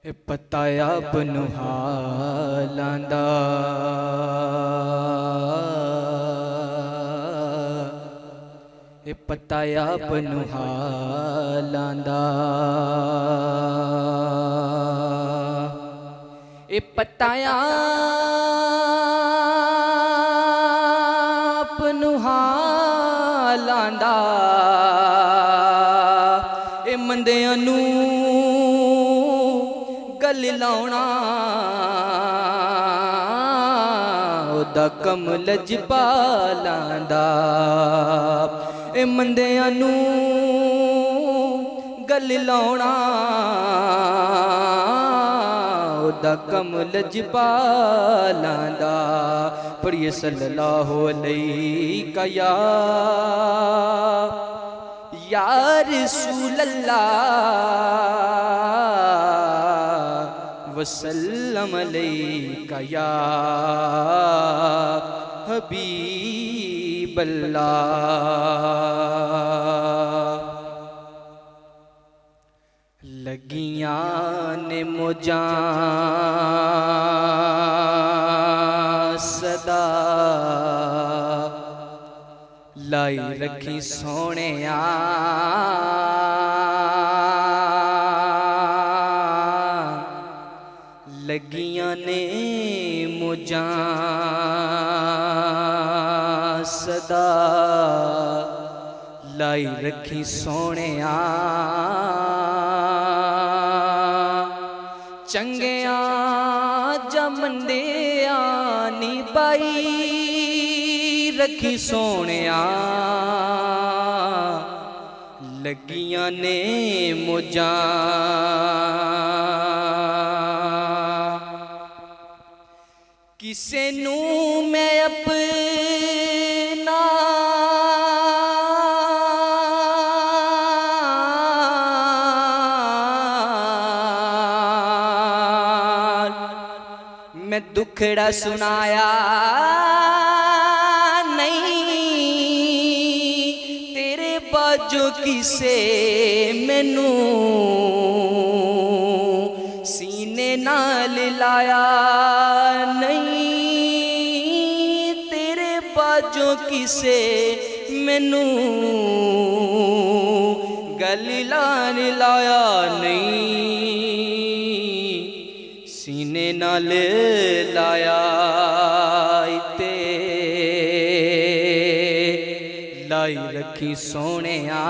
पताया बनु हालांदा पताया बनु हालांदा पताया बनु हालांदा मंदियां नू गल लाउणा ओदा कम लजपालां दा मंदियां नू गल लाउणा ओदा कम लजपालां दा। पढ़िए सल्लल्लाहु अलैहि या रसूल अल्लाह वसल्लम अलैका या हबीब अल्लाह। लगियां ने मौजां सदा लाई रखी सोहणिया लगियां ने मौजां सदा लाई रखी सोहणिया चंगिया जमंदिया नी बाई रखी सोहणिया लगियां ने मौजां किसे नू मैं अपना मैं दुखड़ा सुनाया जो किसे मैनू सीने नाल लाया नहीं तेरे बाजो किसे मैनू गल लान लाया नहीं सीने नाल लाया लाई रखी सोहणिया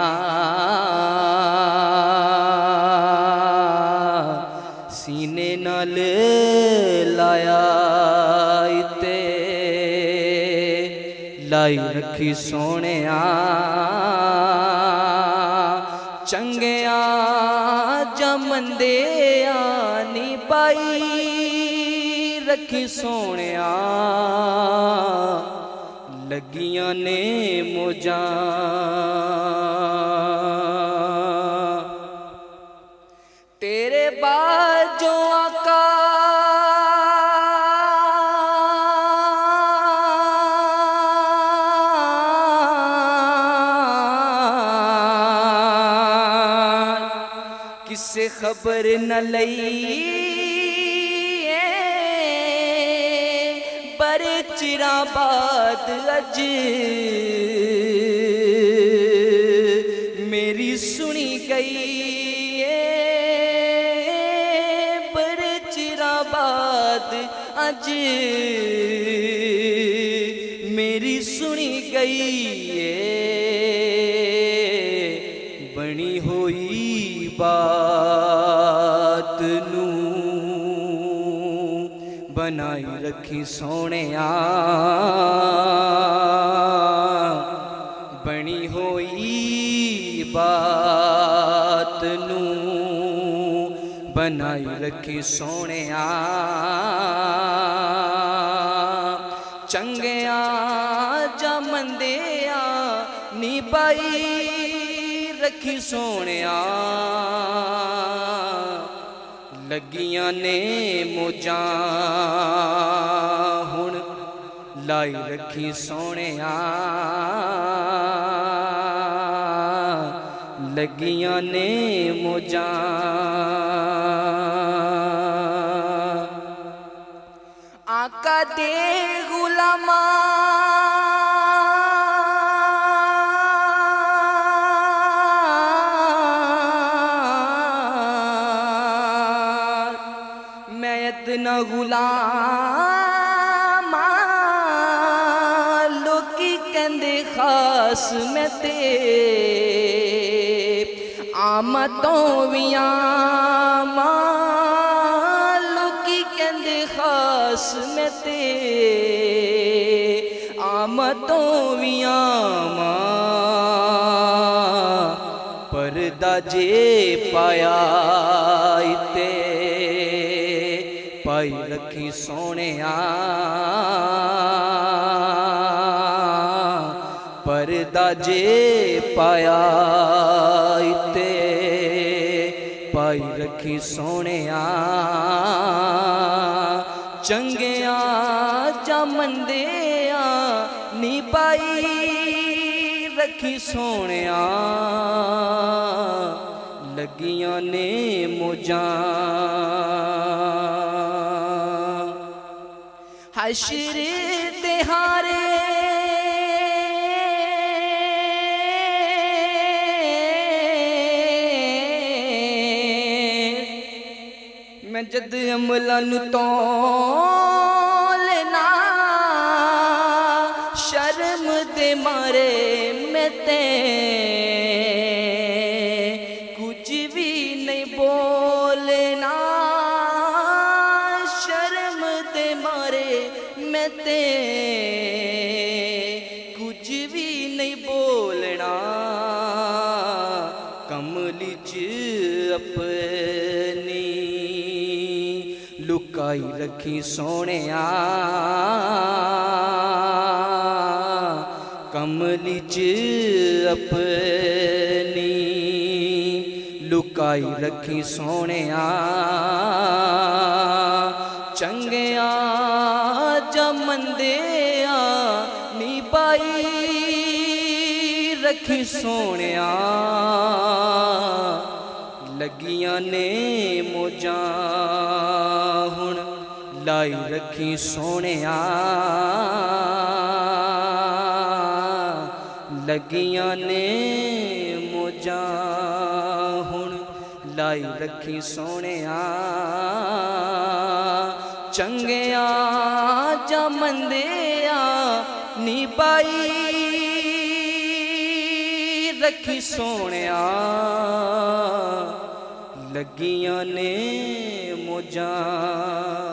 सीने नाल लाया ते लाई रखी सोहणिया चंगिया जमंदिया नी बाई रखी सोहणिया लगियां ने मौजां तेरे बाजो आका किसे खबर न लई बड़े चिरां बाद अज मेरी सुनी गई बड़े चिरां बाद अज मेरी सुनी गई बनी हुई बात नू बनाई रखी सोहणिया बनी होई बात नू बनाई रखी सोहणिया चंगिया जमंदिया नी बाई रखी सोहणिया लगियां ने मौजां हुण लाई रखी सोहणिया लगियां ने मौजां इतना गुलाम लोकी कहंदे खास मैं ते आमतों भी आमा लोकी कहंदे खास मैं ते आमतों भी आमा परदा जे पाया इते पाई रखी सोने परदा जे पाया इते पाई रखी सोने चंगिया जा मंदिया नी पाई रखी सोने लगियां ने मौजां हशर दे हारे मैं जद अमलां नूं तोलना शर्म दे मारे मैं ते कुछ भी नहीं बोलना शर्म दे मारे मैं ते कुछ भी नहीं बोलना कमली च अपनी लुकाई रखी सोने कमली च अपनी लुकाई रखी सोने चंगिया जमंदिया नी पाई रखी सोने लगियां ने मौजां हुण लाई रखी सोने लगियां ने मौजां हुण लाई रखी सोने चंगिया जमंदिया नी पाई रखी सोने लगियां ने मौजां।